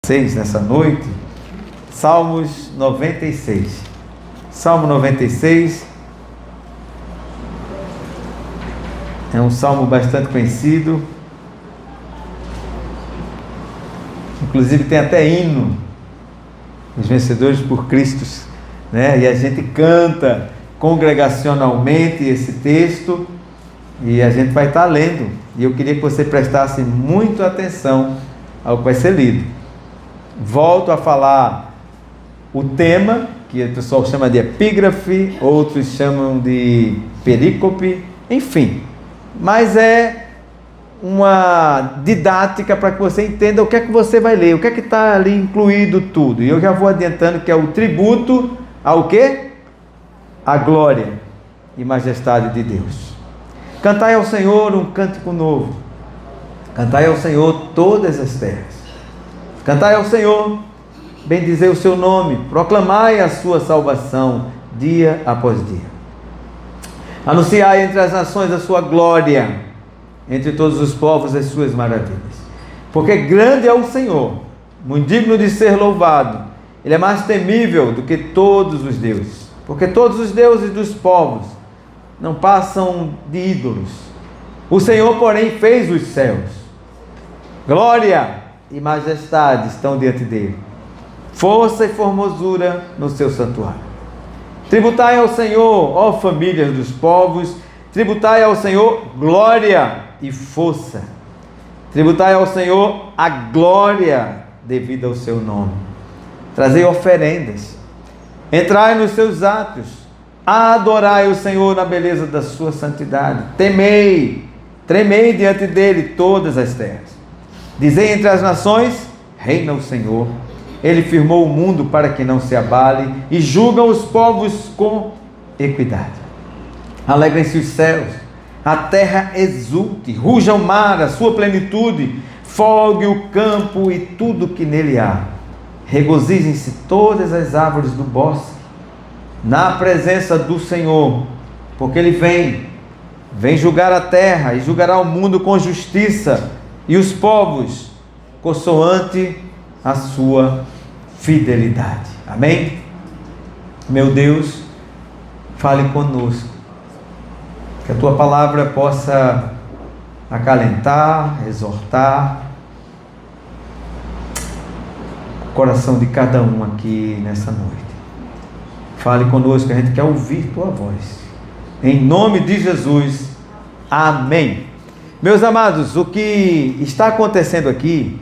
nessa noite, Salmos 96. Salmo 96 é um salmo bastante conhecido, inclusive tem até hino, os vencedores por Cristo, né? E a gente canta congregacionalmente esse texto e a gente vai estar lendo, e eu queria que você prestasse muita atenção ao que vai ser lido. Volto a falar o tema, que o pessoal chama de epígrafe, outros chamam de perícope, enfim, mas é uma didática para que você entenda o que é que você vai ler, o que é que está ali incluído tudo. E eu já vou adiantando que é o tributo ao quê? A glória e majestade de Deus. Cantai ao Senhor um cântico novo, cantai ao Senhor todas as terras, cantai ao Senhor, bendizei o seu nome, proclamai a sua salvação dia após dia. Anunciai entre as nações a sua glória, entre todos os povos as suas maravilhas. Porque grande é o Senhor, muito digno de ser louvado. Ele é mais temível do que todos os deuses. Porque todos os deuses dos povos não passam de ídolos. O Senhor, porém, fez os céus. Glória e majestade estão diante dele. Força e formosura no seu santuário. Tributai ao Senhor, ó famílias dos povos, tributai ao Senhor glória e força. Tributai ao Senhor a glória devida ao seu nome. Trazei oferendas. Entrai nos seus atos. Adorai o Senhor na beleza da sua santidade. Tremei diante dele todas as terras. Dizei entre as nações, reina o Senhor. Ele firmou o mundo para que não se abale e julga os povos com equidade. Alegrem-se os céus, a terra exulte, ruja o mar, a sua plenitude, folgue o campo e tudo que nele há. Regozijem-se todas as árvores do bosque, na presença do Senhor, porque Ele vem julgar a terra e julgará o mundo com justiça e os povos consoante a sua fidelidade. Amém? Meu Deus, fale conosco, que a Tua palavra possa acalentar, exortar o coração de cada um aqui nessa noite. Fale conosco, a gente quer ouvir Tua voz. Em nome de Jesus, amém. Meus amados, o que está acontecendo aqui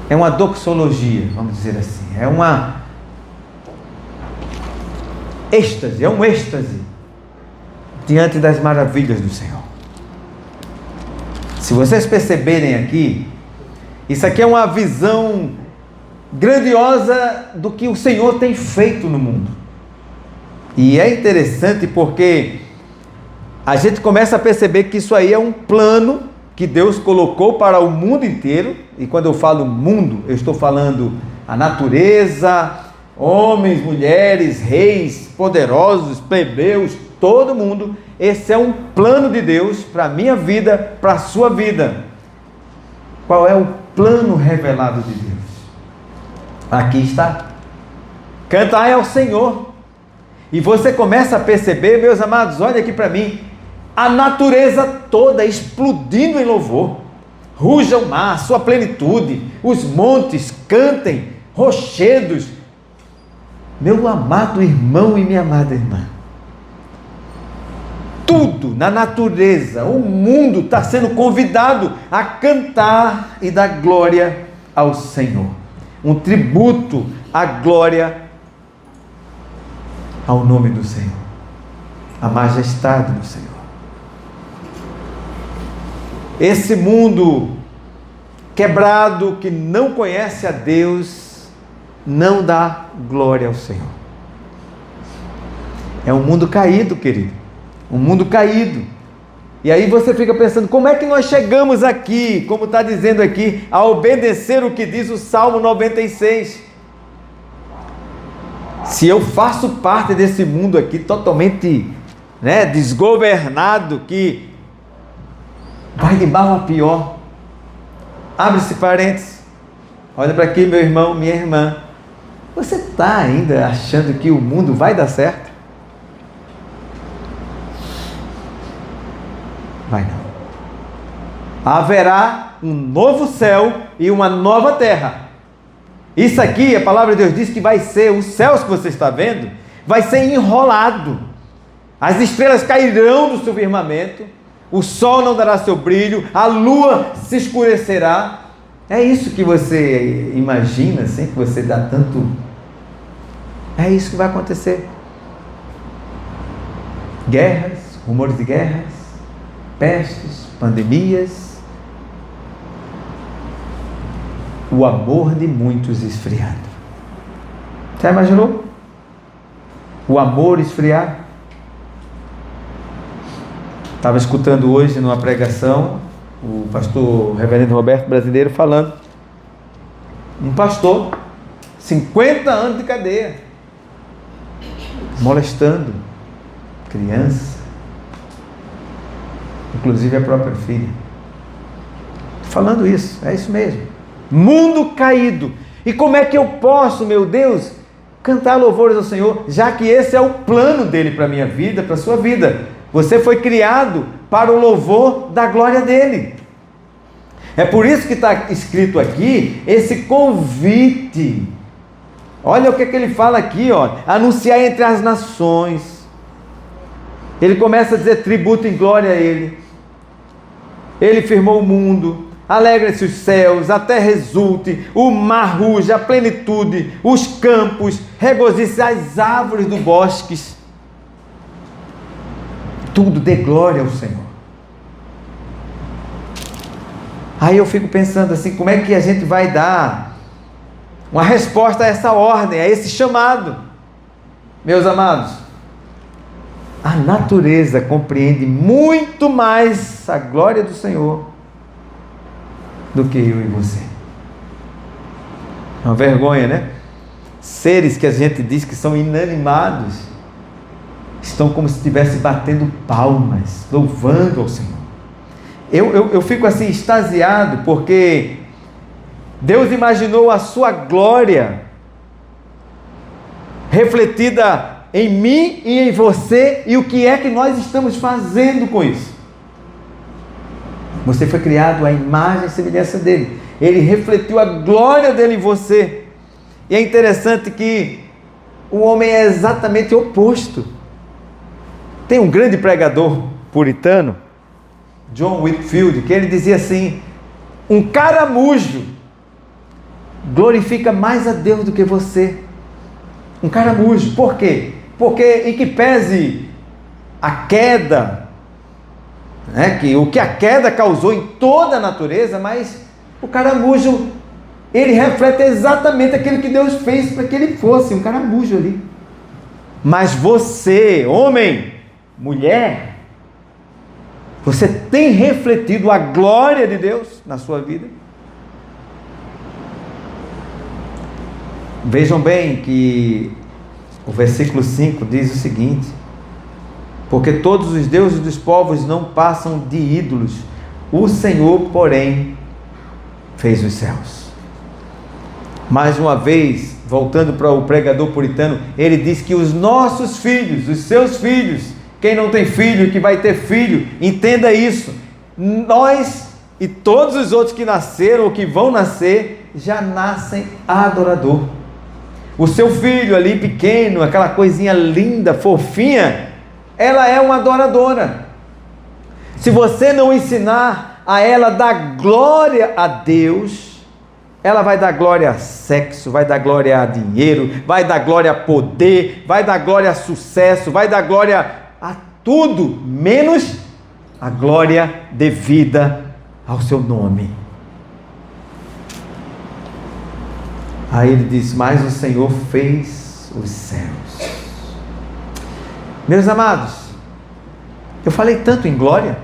é uma doxologia, vamos dizer assim. É uma êxtase, é um êxtase diante das maravilhas do Senhor. Se vocês perceberem aqui, isso aqui é uma visão grandiosa do que o Senhor tem feito no mundo. E é interessante porque a gente começa a perceber que isso aí é um plano que Deus colocou para o mundo inteiro. E quando eu falo mundo, eu estou falando a natureza, homens, mulheres, reis, poderosos, plebeus, todo mundo. Esse é um plano de Deus para a minha vida, para a sua vida. Qual é o plano revelado de Deus? Aqui está. Cantai ao Senhor. E você começa a perceber, meus amados, olha aqui para mim, a natureza toda explodindo em louvor. Ruja o mar, sua plenitude, os montes cantem, rochedos. Meu amado irmão e minha amada irmã, tudo na natureza, o mundo está sendo convidado a cantar e dar glória ao Senhor. Um tributo à glória ao nome do Senhor, à majestade do Senhor. Esse mundo quebrado, que não conhece a Deus, não dá glória ao Senhor. É um mundo caído, querido. Um mundo caído. E aí você fica pensando, como é que nós chegamos aqui, como está dizendo aqui, a obedecer o que diz o Salmo 96? Se eu faço parte desse mundo aqui totalmente, desgovernado, que vai de mal a pior. Abre-se parênteses. Olha para aqui, meu irmão, minha irmã. Você está ainda achando que o mundo vai dar certo? Vai não. Haverá um novo céu e uma nova terra. Isso aqui, a palavra de Deus diz que vai ser, os céus que você está vendo, vai ser enrolado. As estrelas cairão do seu firmamento, o sol não dará seu brilho, a lua se escurecerá. É isso que você imagina, assim, que você dá tanto... É isso que vai acontecer. Guerras, rumores de guerras, pestes, pandemias. O amor de muitos esfriando. Já imaginou? O amor esfriar. Estava escutando hoje numa pregação o pastor reverendo Roberto Brasileiro falando. Um pastor, 50 anos de cadeia, molestando criança, inclusive a própria filha. Falando isso, é isso mesmo. Mundo caído. E como é que eu posso, meu Deus, cantar louvores ao Senhor, já que esse é o plano dele para a minha vida, para a sua vida? Você foi criado para o louvor da glória dele. É por isso que está escrito aqui esse convite. Olha o que ele fala aqui, ó, anunciar entre as nações. Ele começa a dizer: tributo em glória a ele. Ele firmou o mundo. Alegrem-se os céus, a terra exulte, o mar ruja, a plenitude, os campos, regozijem-se as árvores do bosque. Tudo dê glória ao Senhor. Aí eu fico pensando assim, como é que a gente vai dar uma resposta a essa ordem, a esse chamado? Meus amados, a natureza compreende muito mais a glória do Senhor do que eu e você. É uma vergonha, né? Seres que a gente diz que são inanimados estão como se estivesse batendo palmas, louvando ao Senhor. Eu fico assim extasiado, porque Deus imaginou a sua glória refletida em mim e em você, e o que é que nós estamos fazendo com isso? Você foi criado à imagem e semelhança dele. Ele refletiu a glória dele em você. E é interessante que o homem é exatamente o oposto. Tem um grande pregador puritano, John Whitfield, que ele dizia assim: um caramujo glorifica mais a Deus do que você. Um caramujo. Por quê? Porque em que pese a queda, que o que a queda causou em toda a natureza, mas o caramujo, ele reflete exatamente aquilo que Deus fez para que ele fosse um caramujo ali. Mas você, homem, mulher, você tem refletido a glória de Deus na sua vida? Vejam bem que o versículo 5 diz o seguinte: porque todos os deuses dos povos não passam de ídolos, o Senhor, porém, fez os céus. Mais uma vez, voltando para o pregador puritano, ele diz que os nossos filhos, os seus filhos, quem não tem filho, que vai ter filho, entenda isso, nós e todos os outros que nasceram ou que vão nascer, já nascem adorador. O seu filho ali pequeno, aquela coisinha linda, fofinha, ela é uma adoradora. Se você não ensinar a ela dar glória a Deus, ela vai dar glória a sexo, vai dar glória a dinheiro, vai dar glória a poder, vai dar glória a sucesso, vai dar glória a tudo, menos a glória devida ao seu nome. Aí ele diz: mas o Senhor fez os céus. Meus amados, eu falei tanto em glória.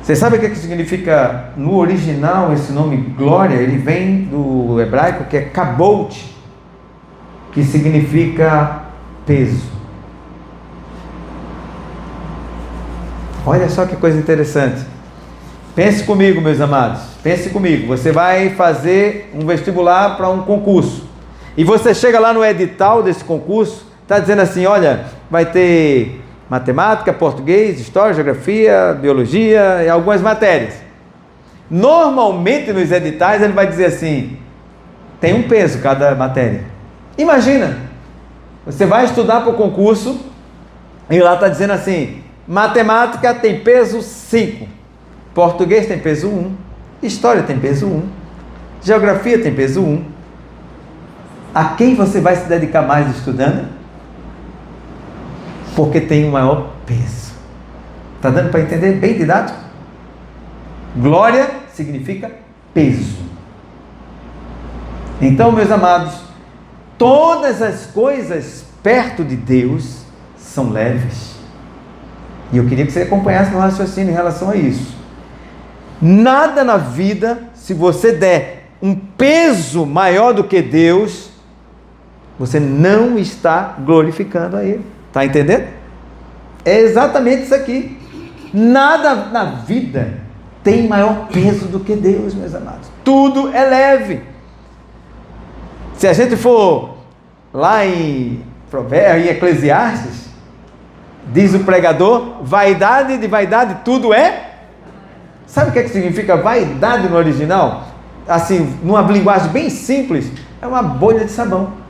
Vocês sabem o que significa no original esse nome glória? Ele vem do hebraico, que é kabot, que significa peso. Olha só que coisa interessante. Pense comigo, meus amados. Pense comigo, você vai fazer um vestibular para um concurso. E você chega lá no edital desse concurso, está dizendo assim, olha, vai ter matemática, português, história, geografia, biologia e algumas matérias. Normalmente nos editais ele vai dizer assim, tem um peso cada matéria. Imagina, você vai estudar para o concurso e lá está dizendo assim, matemática tem peso 5, português tem peso 1, história tem peso 1, geografia tem peso 1. A quem você vai se dedicar mais estudando? Porque tem o maior peso. Está dando para entender? Bem didático? Glória significa peso. Então, meus amados, todas as coisas perto de Deus são leves. E eu queria que você acompanhasse meu raciocínio em relação a isso. Nada na vida, se você der um peso maior do que Deus, você não está glorificando a Ele. Está entendendo? É exatamente isso aqui. Nada na vida tem maior peso do que Deus, meus amados. Tudo é leve. Se a gente for lá em Provérbios, em Eclesiastes, diz o pregador, vaidade de vaidade tudo é. Sabe o que significa vaidade no original? Assim, numa linguagem bem simples, é uma bolha de sabão.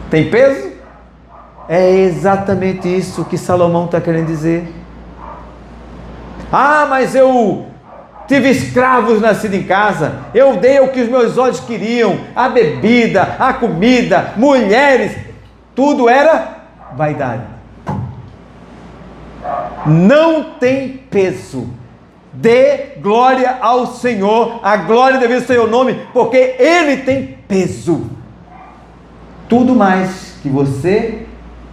Tem peso? É exatamente isso que Salomão está querendo dizer. Ah, mas eu tive escravos nascidos em casa, eu dei o que os meus olhos queriam, a bebida, a comida, mulheres, tudo era vaidade. Não tem peso. Dê glória ao Senhor, a glória deve ser o nome, porque Ele tem peso. Tudo mais que você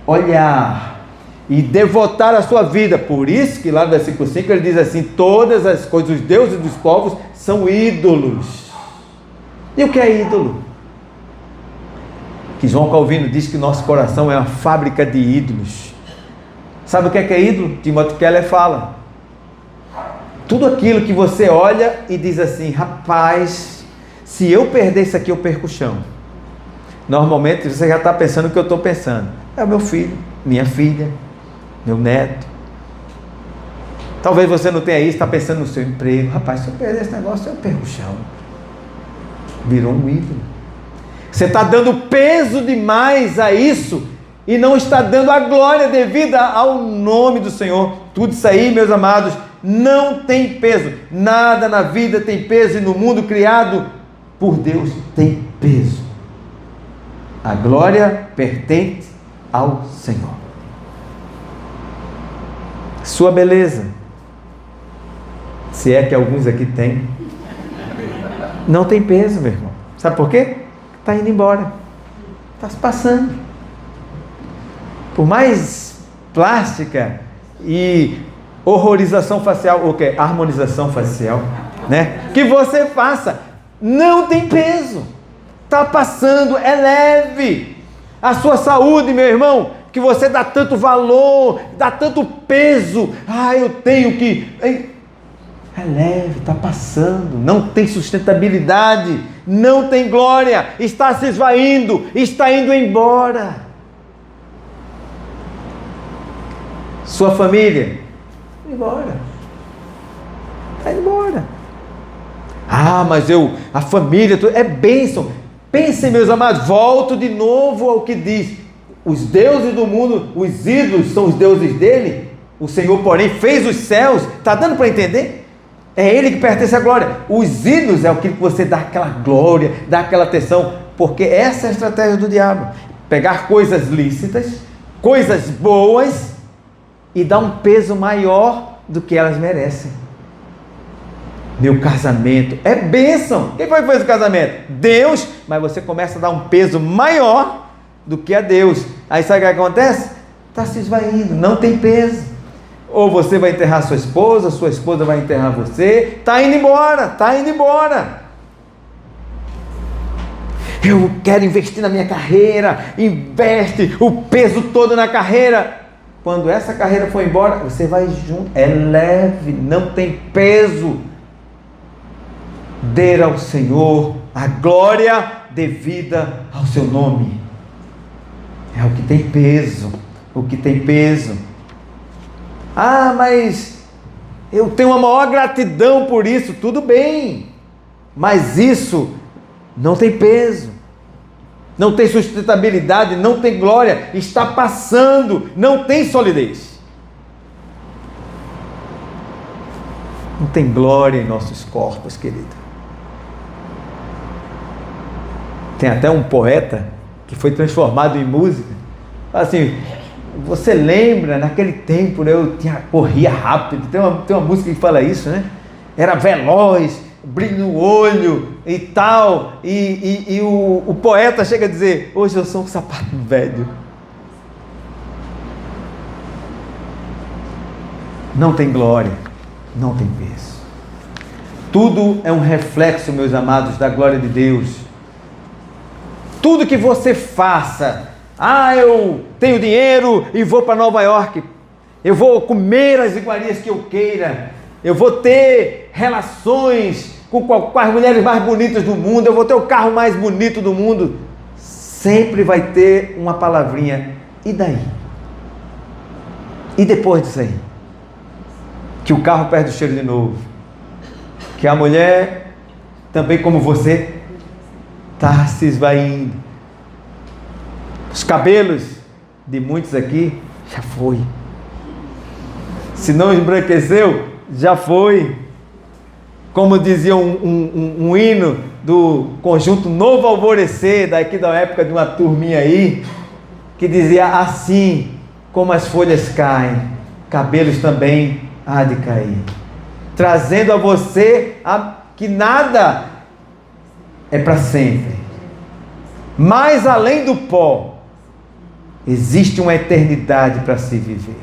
olhar e devotar a sua vida, por isso que lá no versículo 5 ele diz assim, todas as coisas, os deuses dos povos são ídolos. E o que é ídolo? Que João Calvino diz que nosso coração é uma fábrica de ídolos. Sabe o que é ídolo? Timothy Keller fala, tudo aquilo que você olha e diz assim, rapaz, se eu perder isso aqui eu perco o chão. Normalmente você já está pensando o que eu estou pensando. É o meu filho, minha filha, meu neto. Talvez você não tenha isso, está pensando no seu emprego. Rapaz, se eu perder esse negócio, eu perco o chão. Virou um ídolo. Você está dando peso demais a isso e não está dando a glória devida ao nome do Senhor. Tudo isso aí, meus amados, não tem peso. Nada na vida tem peso e no mundo criado por Deus tem peso. A glória pertence ao Senhor. Sua beleza, se é que alguns aqui têm, não tem peso, meu irmão. Sabe por quê? Está indo embora. Está se passando. Por mais plástica e horrorização facial, ou que harmonização facial, né? Que você faça, não tem peso. Está passando, é leve. A sua saúde, meu irmão, que você dá tanto valor, dá tanto peso. Ah, eu tenho que... É leve, está passando. Não tem sustentabilidade, não tem glória. Está se esvaindo, está indo embora. Sua família, embora. Está indo embora. Ah, mas a família, é bênção. Pensem, meus amados, volto de novo ao que diz, os deuses do mundo, os ídolos são os deuses dele, o Senhor porém fez os céus. Está dando para entender? É Ele que pertence à glória. Os ídolos é aquilo que você dá aquela glória, dá aquela atenção, porque essa é a estratégia do diabo, pegar coisas lícitas, coisas boas e dar um peso maior do que elas merecem. Meu casamento é bênção. Quem foi que fez o casamento? Deus. Mas você começa a dar um peso maior do que a Deus. Aí sabe o que acontece? Está se esvaindo, não tem peso. Ou você vai enterrar sua esposa vai enterrar você. Está indo embora, está indo embora. Eu quero investir na minha carreira. Investe o peso todo na carreira. quando essa carreira for embora, você vai junto. É leve, não tem peso. Dê ao Senhor a glória devida ao seu nome. É o que tem peso. O que tem peso. Ah, mas eu tenho uma maior gratidão por isso. Tudo bem. Mas isso não tem peso. Não tem sustentabilidade, não tem glória. Está passando, não tem solidez. Não tem glória em nossos corpos, querido. Tem até um poeta que foi transformado em música. Fala assim: você lembra naquele tempo, né, corria rápido. Tem uma música que fala isso, né? Era veloz, brilho no olho e tal. E o poeta chega a dizer: hoje eu sou um sapato velho. Não tem glória, não tem peso. Tudo é um reflexo, meus amados, da glória de Deus. Tudo que você faça, eu tenho dinheiro e vou para Nova York, eu vou comer as iguarias que eu queira, eu vou ter relações com as mulheres mais bonitas do mundo, eu vou ter o carro mais bonito do mundo, sempre vai ter uma palavrinha: e daí? E depois disso aí? Que o carro perde o cheiro de novo, que a mulher, também como você, está se esvaindo. Os cabelos de muitos aqui já foi. Se não embranqueceu, já foi. Como dizia um hino do conjunto Novo Alvorecer, daqui da época de uma turminha aí, que dizia: assim como as folhas caem, cabelos também há de cair. Trazendo a você que nada é para sempre. Mas além do pó, existe uma eternidade para se viver.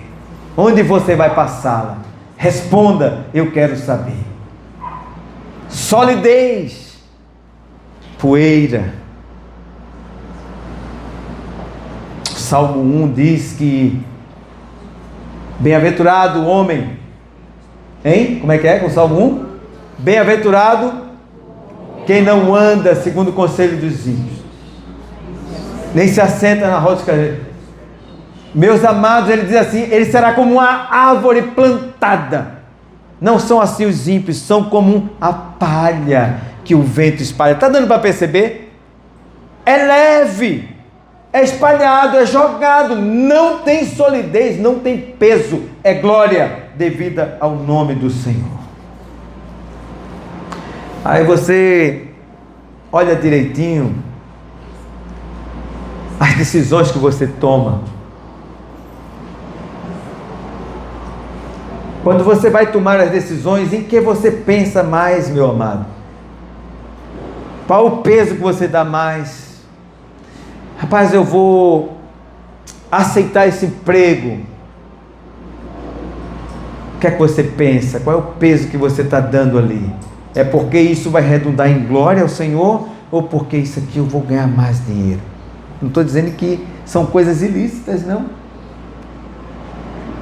Onde você vai passá-la? Responda: eu quero saber. Solidez, poeira. Salmo 1 diz que bem-aventurado o homem, hein? Como é que é com o Salmo 1? Bem-aventurado quem não anda segundo o conselho dos ímpios, nem se assenta na roda dos carneiros. Meus amados, ele diz assim: ele será como uma árvore plantada. Não são assim os ímpios, são como a palha que o vento espalha. Está dando para perceber? É leve, é espalhado, é jogado, não tem solidez, não tem peso, é glória devida ao nome do Senhor. Aí você olha direitinho as decisões que você toma. Quando você vai tomar as decisões, em que você pensa mais, meu amado? Qual o peso que você dá mais? Rapaz, eu vou aceitar esse emprego. O que é que você pensa? Qual é o peso que você está dando ali? É porque isso vai redundar em glória ao Senhor, ou porque isso aqui eu vou ganhar mais dinheiro? Não estou dizendo que são coisas ilícitas, não.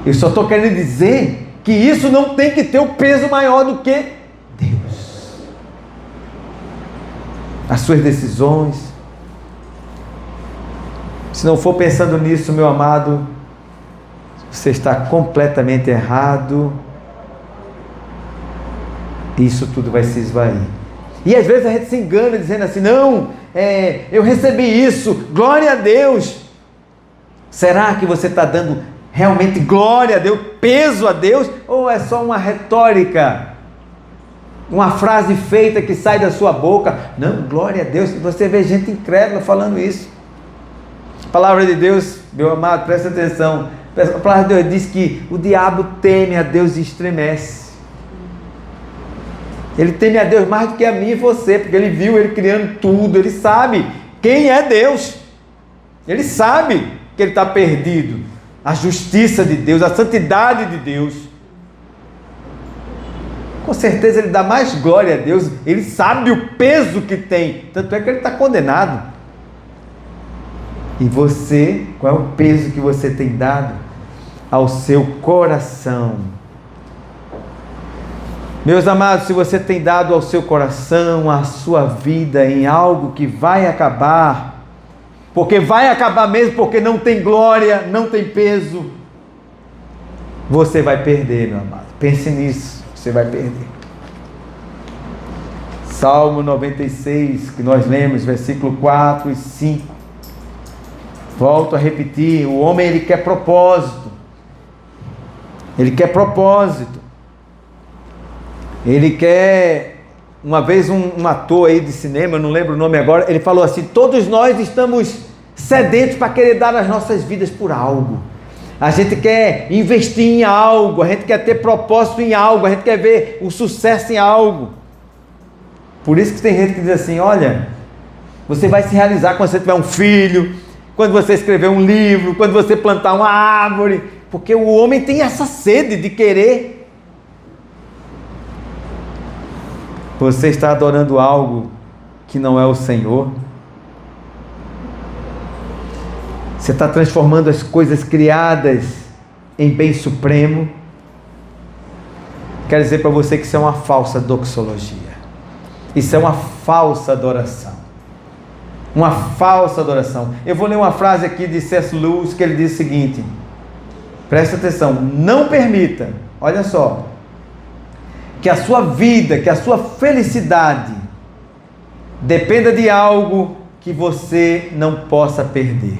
Eu só estou querendo dizer que isso não tem que ter um peso maior do que Deus. As suas decisões. Se não for pensando nisso, meu amado, você está completamente errado. Isso tudo vai se esvair. E às vezes a gente se engana dizendo assim: não, eu recebi isso, glória a Deus. Será que você está dando realmente glória a Deus, peso a Deus? Ou é só uma retórica, uma frase feita que sai da sua boca? Não, glória a Deus. Você vê gente incrédula falando isso. A palavra de Deus, meu amado, presta atenção. A palavra de Deus diz que o diabo teme a Deus e estremece. Ele teme a Deus mais do que a mim e você, porque ele viu ele criando tudo, ele sabe quem é Deus, ele sabe que ele está perdido, a justiça de Deus, a santidade de Deus. Com certeza ele dá mais glória a Deus, ele sabe o peso que tem, tanto é que ele está condenado. E você, qual é o peso que você tem dado? ao seu coração. Meus amados, se você tem dado ao seu coração, a sua vida em algo que vai acabar, porque vai acabar mesmo, porque não tem glória, não tem peso, você vai perder, meu amado. Pense nisso, você vai perder. Salmo 96, que nós lemos, versículo 4 e 5. Volto a repetir, o homem ele quer propósito. Ele quer propósito. Ele quer... Uma vez um ator aí de cinema, eu não lembro o nome agora, ele falou assim: todos nós estamos sedentos para querer dar as nossas vidas por algo. A gente quer investir em algo, a gente quer ter propósito em algo, a gente quer ver o sucesso em algo. Por isso que tem gente que diz assim: olha, você vai se realizar quando você tiver um filho, quando você escrever um livro, quando você plantar uma árvore, porque o homem tem essa sede de querer. Você está adorando algo que não é o Senhor. Você está transformando as coisas criadas em bem supremo. Quero dizer para você que isso é uma falsa doxologia. Isso é uma falsa adoração. Uma falsa adoração. Eu vou ler uma frase aqui de C.S. Lewis, que ele diz o seguinte: presta atenção, não permita, olha só, que a sua vida, que a sua felicidade dependa de algo que você não possa perder.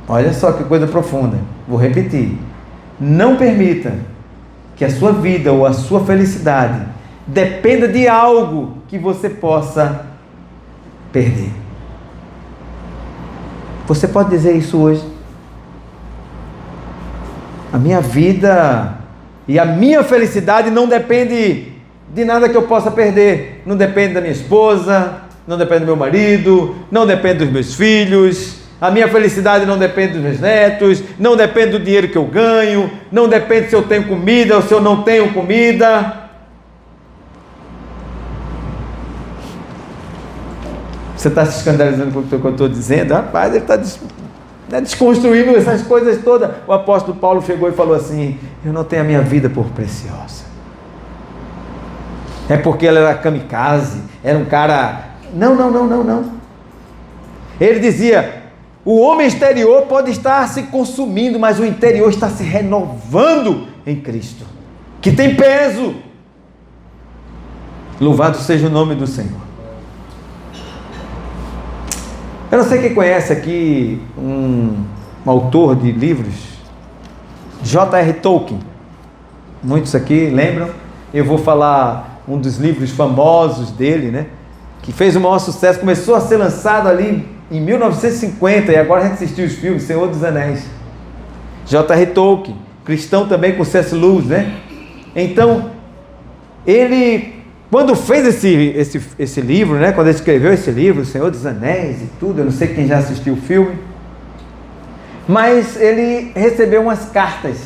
Olha só que coisa profunda. Vou repetir. Não permita que a sua vida ou a sua felicidade dependa de algo que você possa perder. Você pode dizer isso hoje? A minha vida e a minha felicidade não depende de nada que eu possa perder. Não depende da minha esposa, não depende do meu marido, não depende dos meus filhos. A minha felicidade não depende dos meus netos, não depende do dinheiro que eu ganho, não depende se eu tenho comida ou se eu não tenho comida. Você está se escandalizando com o que eu estou dizendo? Rapaz, ele está desconstruindo essas coisas todas. O apóstolo Paulo chegou e falou assim: eu não tenho a minha vida por preciosa. É porque ele era kamikaze, era um cara... Não. Ele dizia: o homem exterior pode estar se consumindo, mas o interior está se renovando em Cristo, que tem peso. Louvado seja o nome do Senhor. Eu não sei quem conhece aqui um autor de livros, J.R. Tolkien. Muitos aqui lembram. Eu vou falar um dos livros famosos dele, né? Que fez o maior sucesso, começou a ser lançado ali em 1950 e agora a gente assistiu os filmes, Senhor dos Anéis. J.R. Tolkien, cristão também com C.S. Lewis, né? Então, ele... Quando fez esse livro, né? Quando ele escreveu esse livro, O Senhor dos Anéis e tudo, eu não sei quem já assistiu o filme, mas ele recebeu umas cartas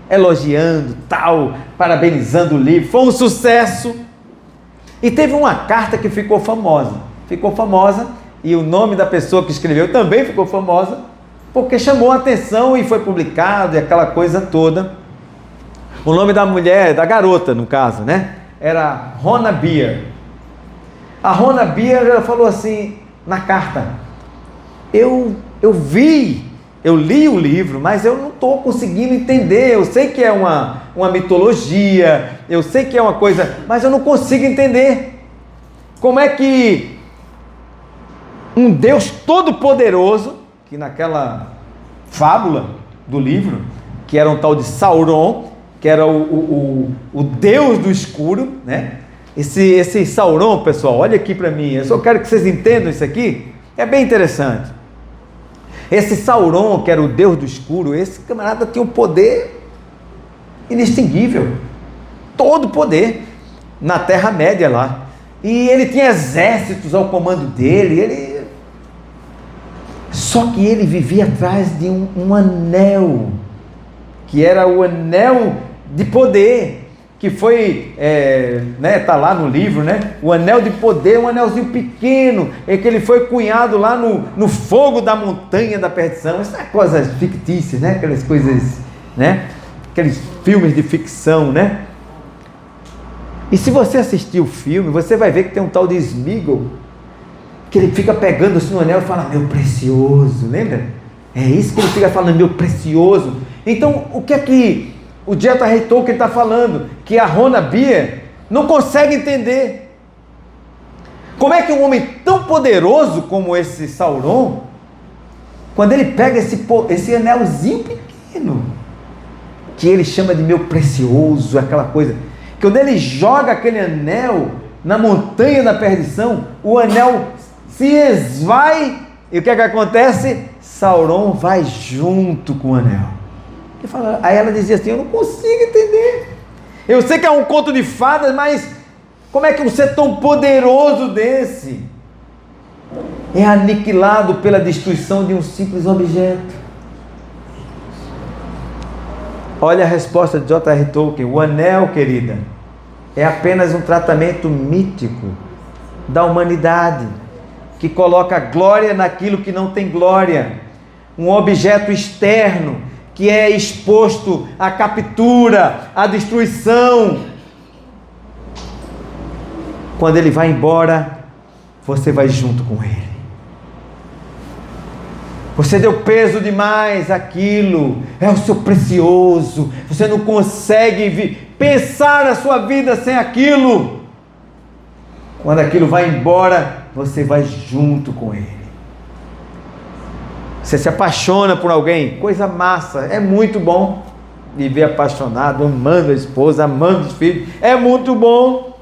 elogiando, tal, parabenizando o livro, foi um sucesso. E teve uma carta que ficou famosa, e o nome da pessoa que escreveu também ficou famosa, porque chamou a atenção e foi publicado e aquela coisa toda. O nome da mulher, da garota no caso, né? Era Rhona Beer. A Rhona Beer, ela falou assim na carta: eu li o livro, mas eu não estou conseguindo entender. Eu sei que é uma mitologia, eu sei que é uma coisa, mas eu não consigo entender. Como é que um Deus todo-poderoso, que naquela fábula do livro, que era um tal de Sauron, que era o Deus do escuro, né? Esse Sauron, pessoal, olha aqui para mim, eu só quero que vocês entendam isso aqui, é bem interessante. Esse Sauron, que era o Deus do escuro, esse camarada tinha um poder inextinguível, todo poder, na Terra-média lá, e ele tinha exércitos ao comando dele, só que ele vivia atrás de um anel, que era o anel de poder, que foi, tá lá no livro, né? O anel de poder, um anelzinho pequeno, é que ele foi cunhado lá no fogo da montanha da perdição. Isso é coisas fictícias, né? Aquelas coisas né? Aqueles filmes de ficção, né? E se você assistir o filme, você vai ver que tem um tal de Sméagol, que ele fica pegando assim no anel e fala, meu precioso, lembra? É isso que ele fica falando, meu precioso. Então, o que é que o J.R.R. Tolkien está falando? Que a Rona Beer não consegue entender. Como é que um homem tão poderoso como esse Sauron, quando ele pega esse anelzinho pequeno, que ele chama de meu precioso, aquela coisa, que quando ele joga aquele anel na montanha da perdição, o anel se esvai, e o que é que acontece? Sauron vai junto com o anel. Aí ela dizia assim, eu não consigo entender, eu sei que é um conto de fadas, mas como é que um ser tão poderoso desse é aniquilado pela destruição de um simples objeto? Olha a resposta de J.R.R. Tolkien. O anel, querida, é apenas um tratamento mítico da humanidade, que coloca glória naquilo que não tem glória, um objeto externo que é exposto à captura, à destruição. Quando ele vai embora, você vai junto com ele. Você deu peso demais àquilo, é o seu precioso, você não consegue pensar na sua vida sem aquilo. Quando aquilo vai embora, você vai junto com ele. Você se apaixona por alguém, coisa massa, é muito bom viver apaixonado, amando a esposa, amando os filhos, é muito bom.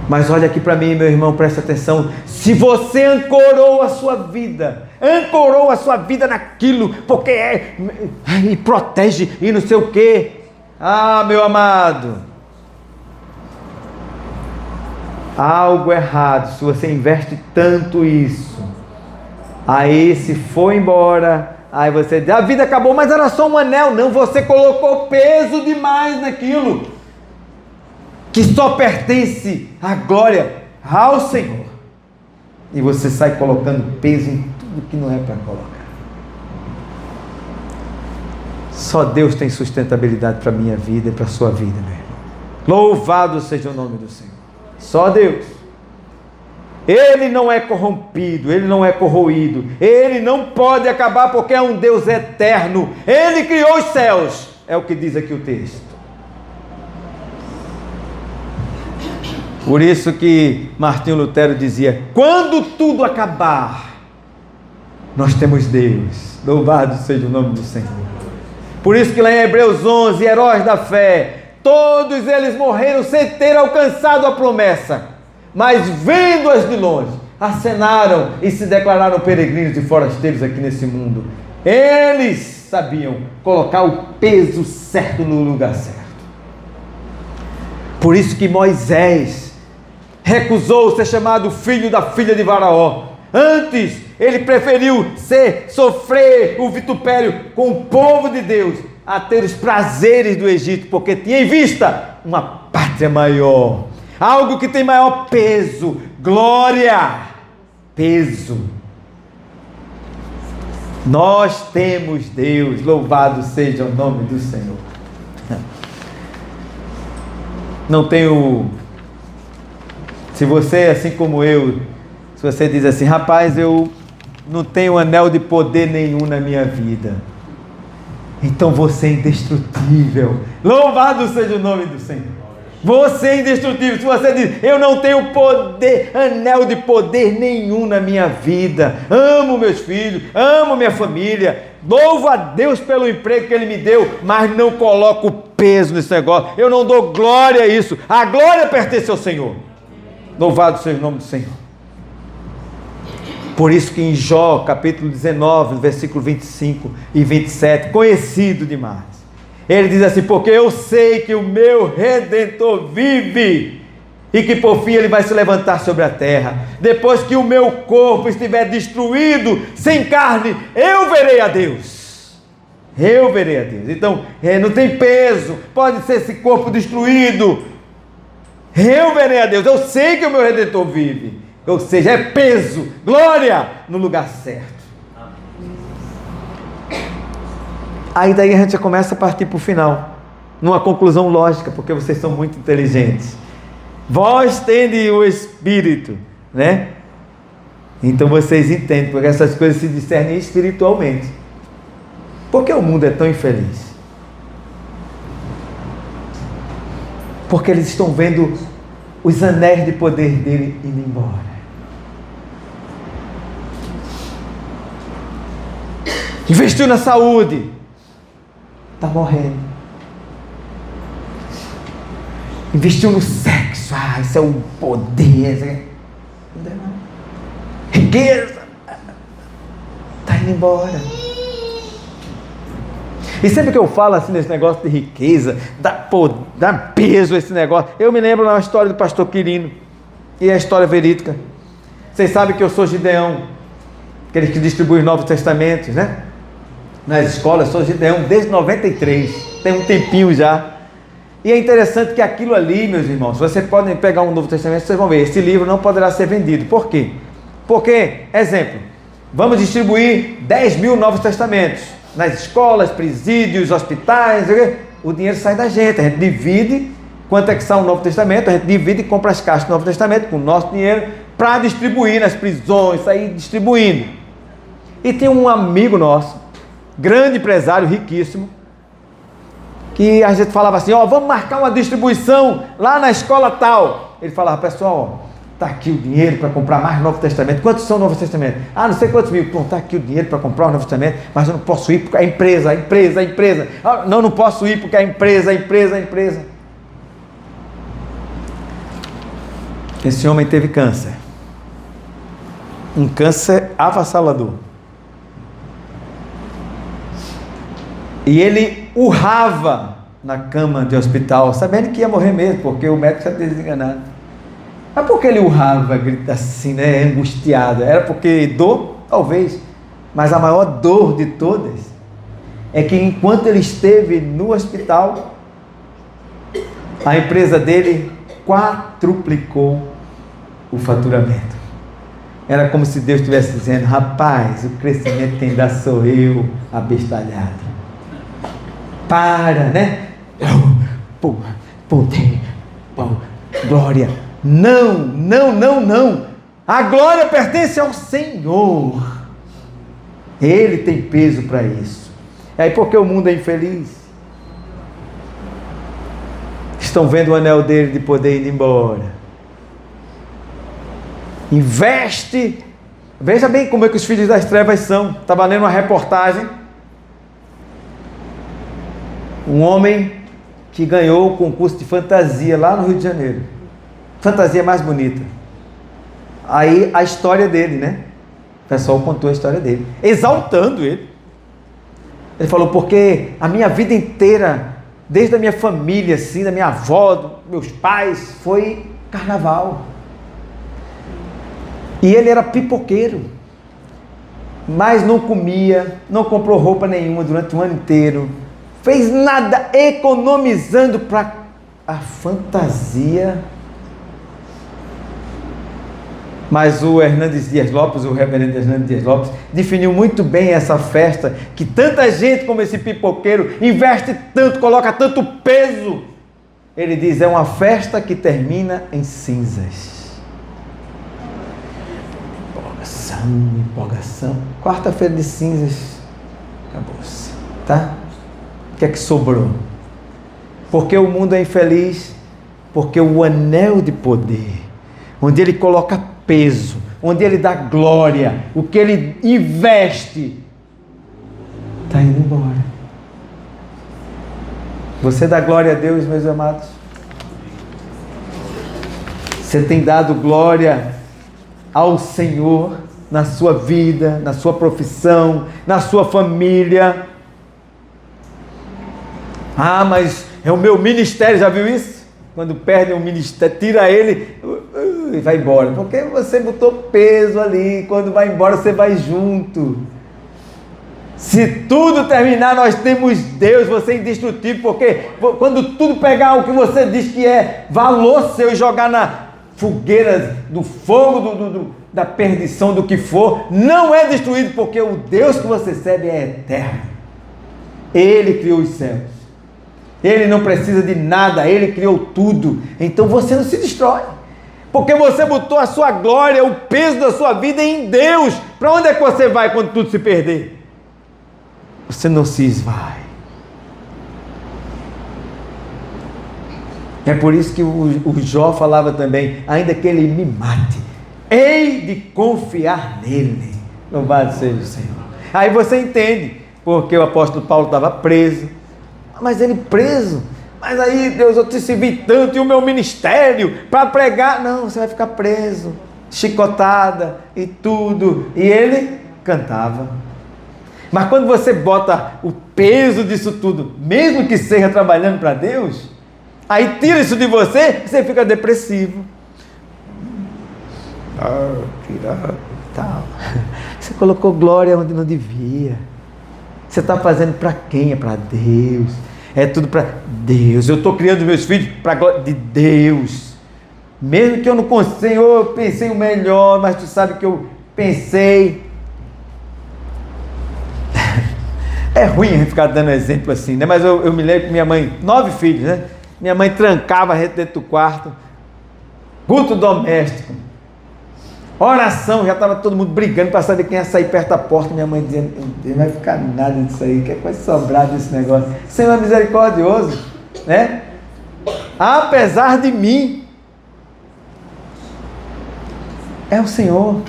Mas olha aqui para mim, meu irmão, presta atenção. Se você ancorou a sua vida naquilo, porque e protege e não sei o quê. Ah, meu amado, há algo errado se você investe tanto isso. Aí se for embora, aí você diz, a vida acabou, mas era só um anel. Não, você colocou peso demais naquilo, que só pertence à glória ao Senhor, e você sai colocando peso em tudo que não é para colocar. Só Deus tem sustentabilidade para a minha vida e para a sua vida, meu irmão. Louvado seja o nome do Senhor. Só Deus. Ele não é corrompido, ele não é corroído, ele não pode acabar, porque é um Deus eterno. Ele criou os céus, é o que diz aqui o texto. Por isso que Martinho Lutero dizia, quando tudo acabar, nós temos Deus. Louvado seja o nome do Senhor. Por isso que lá em Hebreus 11, heróis da fé, todos eles morreram sem ter alcançado a promessa, mas vendo-as de longe, acenaram e se declararam peregrinos e forasteiros aqui nesse mundo. Eles sabiam colocar o peso certo no lugar certo. Por isso que Moisés recusou ser chamado filho da filha de Faraó. Antes, ele preferiu sofrer o vitupério com o povo de Deus, a ter os prazeres do Egito, porque tinha em vista uma pátria maior, algo que tem maior peso, glória, peso. Nós temos Deus, louvado seja o nome do Senhor. Não tenho... Se você, assim como eu, se você diz assim, rapaz, eu não tenho anel de poder nenhum na minha vida, então você é indestrutível. Louvado seja o nome do Senhor. Você é indestrutível. Se você diz, eu não tenho poder, anel de poder nenhum na minha vida, amo meus filhos, amo minha família, louvo a Deus pelo emprego que Ele me deu, mas não coloco peso nesse negócio, eu não dou glória a isso, a glória pertence ao Senhor. Louvado seja o nome do Senhor. Por isso que em Jó, capítulo 19, versículo 25 e 27, conhecido demais, ele diz assim, porque eu sei que o meu Redentor vive, e que por fim ele vai se levantar sobre a terra. Depois que o meu corpo estiver destruído, sem carne, eu verei a Deus. Eu verei a Deus. Então, não tem peso, pode ser esse corpo destruído, eu verei a Deus. Eu sei que o meu Redentor vive. Ou seja, é peso, glória no lugar certo. Aí daí a gente já começa a partir para o final, numa conclusão lógica, porque vocês são muito inteligentes. Vós tendes o Espírito, né? Então vocês entendem, porque essas coisas se discernem espiritualmente. Por que o mundo é tão infeliz? Porque eles estão vendo os anéis de poder dele indo embora. Investiu na saúde, está morrendo. Investiu no sexo, isso é o poder. Riqueza, está indo embora. E sempre que eu falo assim nesse negócio de riqueza, dá peso esse negócio, eu me lembro na história do pastor Quirino, e a história verídica. Vocês sabem que eu sou Gideão, aquele que distribui os Novos Testamentos, né? Nas escolas, sou Gideão desde 93, tem um tempinho já. E é interessante que aquilo ali, meus irmãos, vocês podem pegar um Novo Testamento, vocês vão ver, esse livro não poderá ser vendido. Por quê? Porque, exemplo, vamos distribuir 10 mil Novos Testamentos nas escolas, presídios, hospitais, o dinheiro sai da gente, a gente divide, quanto é que sai o Novo Testamento, a gente divide e compra as caixas do Novo Testamento com o nosso dinheiro para distribuir nas prisões, sair distribuindo. E tem um amigo nosso, grande empresário, riquíssimo, que a gente falava assim, vamos marcar uma distribuição lá na escola tal. Ele falava, pessoal, está aqui o dinheiro para comprar mais Novo Testamento. Quantos são Novo Testamento? Não sei quantos mil. Está aqui o dinheiro para comprar o Novo Testamento, mas eu não posso ir porque a empresa. Não posso ir porque a empresa. Esse homem teve câncer. Um câncer avassalador. E ele urrava na cama de hospital, sabendo que ia morrer mesmo, porque o médico já tinha desenganado. Mas por que ele urrava, grita assim, né, angustiado? Era porque dor? Talvez. Mas a maior dor de todas é que enquanto ele esteve no hospital, a empresa dele quadruplicou o faturamento. Era como se Deus estivesse dizendo, rapaz, o crescimento quem dá sou eu, abestalhado. Para, né? Poder, glória. Não. A glória pertence ao Senhor. Ele tem peso para isso. E aí, porque o mundo é infeliz? Estão vendo o anel dele de poder indo embora. Investe. Veja bem como é que os filhos das trevas são. Estava lendo uma reportagem. Um homem que ganhou o concurso de fantasia lá no Rio de Janeiro. Fantasia mais bonita. Aí a história dele, né? O pessoal contou a história dele, exaltando ele. Ele falou, porque a minha vida inteira, desde a minha família, assim, da minha avó, dos meus pais, foi carnaval. E ele era pipoqueiro. Mas não comia, não comprou roupa nenhuma durante o ano inteiro. Fez nada, economizando para a fantasia. Mas o Hernandes Dias Lopes, o reverendo Hernandes Dias Lopes, definiu muito bem essa festa, que tanta gente como esse pipoqueiro investe tanto, coloca tanto peso. Ele diz, é uma festa que termina em cinzas. Empolgação. Quarta-feira de cinzas, acabou-se, tá? O que é que sobrou? Porque o mundo é infeliz? Porque o anel de poder, onde ele coloca peso, onde ele dá glória, o que ele investe, está indo embora. Você dá glória a Deus, meus amados? Você tem dado glória ao Senhor na sua vida, na sua profissão, na sua família? Mas é o meu ministério, já viu isso? Quando perde um ministério, tira ele e vai embora, porque você botou peso ali, quando vai embora você vai junto. Se tudo terminar, nós temos Deus, você é indestrutível, porque quando tudo pegar o que você diz que é valor seu e jogar na fogueira do fogo, da perdição, do que for, não é destruído, porque o Deus que você serve é eterno. Ele criou os céus. Ele não precisa de nada, Ele criou tudo. Então você não se destrói, porque você botou a sua glória, o peso da sua vida em Deus. Para onde é que você vai quando tudo se perder? Você não se esvai. É por isso que o Jó falava também: ainda que ele me mate, hei de confiar nele. Louvado seja o Senhor. Aí você entende porque o apóstolo Paulo estava preso. Mas ele preso, mas aí Deus, eu te servi tanto, e o meu ministério para pregar. Não, você vai ficar preso, chicotada e tudo. E ele cantava. Mas quando você bota o peso disso tudo, mesmo que seja trabalhando para Deus, aí tira isso de você, você fica depressivo. Tal. Você colocou glória onde não devia. Você está fazendo para quem? É para Deus. É tudo para Deus. Eu estou criando meus filhos para a glória de Deus. Mesmo que eu não consiga, Senhor, eu pensei o melhor, mas tu sabe que eu pensei. É ruim a gente ficar dando exemplo assim, né? Mas eu me lembro que minha mãe, 9 filhos, né? Minha mãe trancava a gente dentro do quarto, culto doméstico, oração, já estava todo mundo brigando para saber quem ia sair perto da porta. Minha mãe dizendo: não vai ficar nada disso aí, que vai sobrar desse negócio. Senhor é misericordioso, né? Apesar de mim, é o Senhor.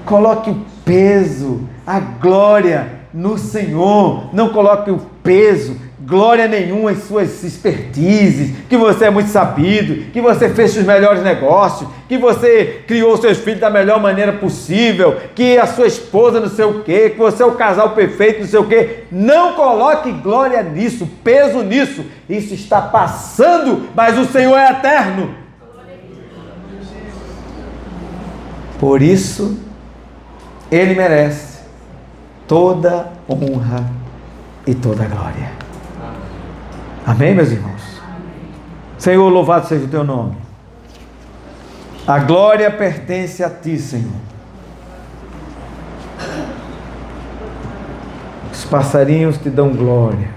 Coloque o peso, a glória no Senhor. Não coloque o peso, glória nenhuma em suas expertises, que você é muito sabido, que você fez os melhores negócios, que você criou seus filhos da melhor maneira possível, que a sua esposa não sei o quê, que você é o casal perfeito não sei o quê. Não coloque glória nisso, peso nisso. Isso está passando, mas o Senhor é eterno. Por isso Ele merece toda honra e toda glória. Amém, meus irmãos? Senhor, louvado seja o teu nome. A glória pertence a ti, Senhor. Os passarinhos te dão glória,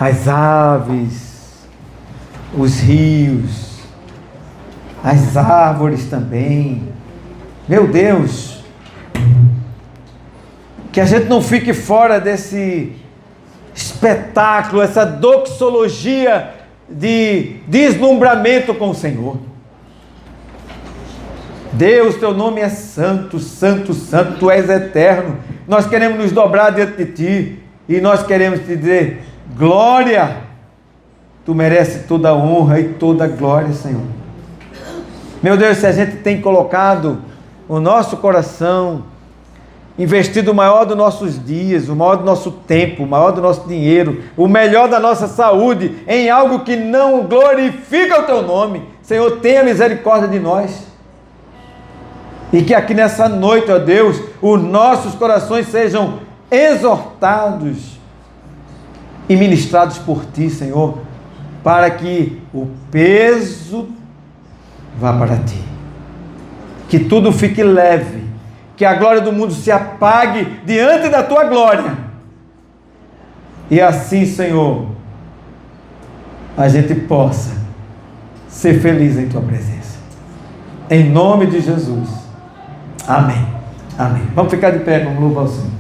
as aves, os rios, as árvores também. Meu Deus, que a gente não fique fora desse espetáculo, essa doxologia de deslumbramento com o Senhor. Deus, teu nome é santo, santo, santo, tu és eterno. Nós queremos nos dobrar diante de ti e nós queremos te dizer: glória, tu mereces toda a honra e toda a glória, Senhor. Meu Deus, se a gente tem colocado o nosso coração, investido o maior dos nossos dias, o maior do nosso tempo, o maior do nosso dinheiro, o melhor da nossa saúde, em algo que não glorifica o teu nome, Senhor, tenha misericórdia de nós. E que aqui nessa noite, ó Deus, os nossos corações sejam exortados e ministrados por ti, Senhor, para que o peso vá para ti, que tudo fique leve, que a glória do mundo se apague diante da tua glória. E assim, Senhor, a gente possa ser feliz em tua presença. Em nome de Jesus. Amém. Amém. Vamos ficar de pé, vamos louvar o Senhor.